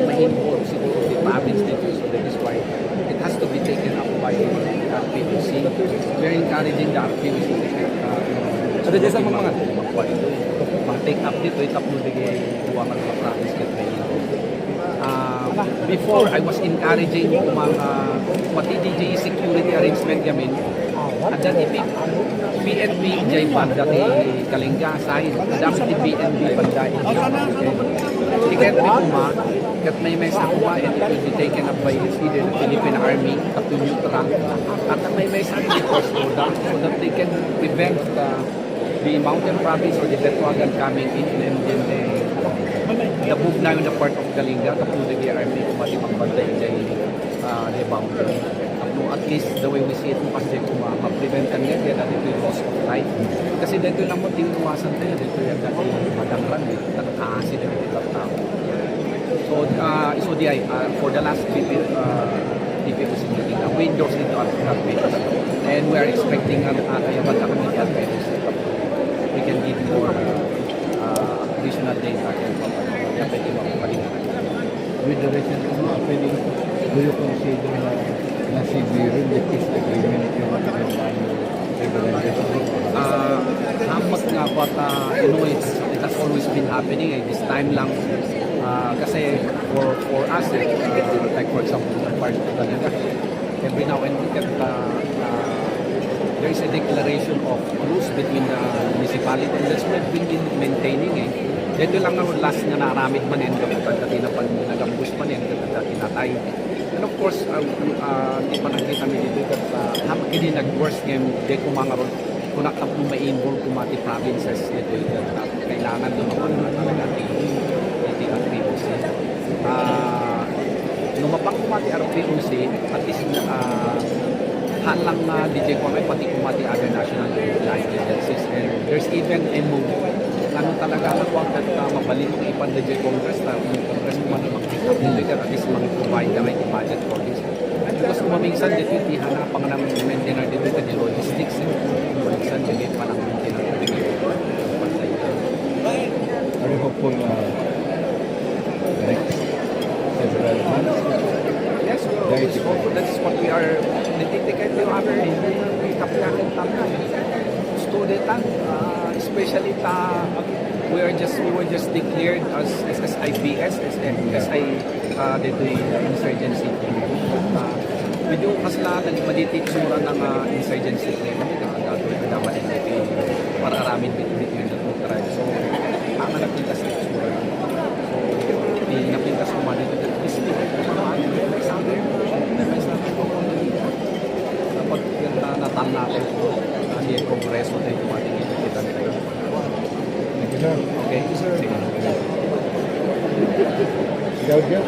ma-involve siguro the province dito. So that is why it has to be taken up by the RPOC. We are encouraging the RPOC to Ada dyan sa mga mag-take up dito, itapno digay buwangan mga province kat before I was encouraging mga pati-DJ security arrangement yamin at dati PNP jay banda ti Kalinga side dami ti PNP banda tiket ni kuma kat may sa kuma and it will be taken up by either the Philippine Army at neutral at may sa force order so that they can prevent the mountain province or the Betuagan coming in and then the move na yung the part of Kalinga tapos the army kumati magbantay dyan the boundary. At least the way we see it kasi kung ma-prevent ka niya kaya dito yung loss of life. Kasi dito lang mo tinuwasan tayo dito yung dati madangran nagkakasin na dito ang tao. So for the last PPOC meeting we endorse ito at and we are expecting kayaman na kami at we can give more additional data na pwede mapapalitan. With the recent do you consider na siguro the peace agreement yung hamak nga po at it has always been happening this time lang kasi for us like for example the part of Talaga every now and then there is a declaration of truce between the municipality and that's what we've been maintaining dito lang ang last nga naramid man and kapag dati na pan nagambus man and dati na tayo and of course di pa nakita kami dito kat hamak hindi nag-worst ngayon di kumangaroon kung nakapag ma-involve kumati provinces dito kailangan lumapan na talaga di RPOC lumapang kumati RPOC at least halang na DJ ko pati kumati other national agencies and there's even a move ano talaga huwag at mabalik ng ipan DJ Congress na yung Congress mo na mag-pick-up at least mag-provide na may budget for this because kumaminsan dito hanapan nga naman yung maintenance dito ka di logistics kumaminsan dito pa ng maintenance dito are you hopeful next several months? Yes, that's what we are nititikat yung other kapiyakin tayo student especially we were just declared as SSIPS SI dito insurgency we do kasi lahat madititsura ng insurgency namin dapat dito para aramin dito yung try so ang napintas na itsura so napintas ko man dito may sabi dapat natal natin hindi yung kongreso tayo tumatingin kita tayo. Thank you, sir. Okay, sir. Sige.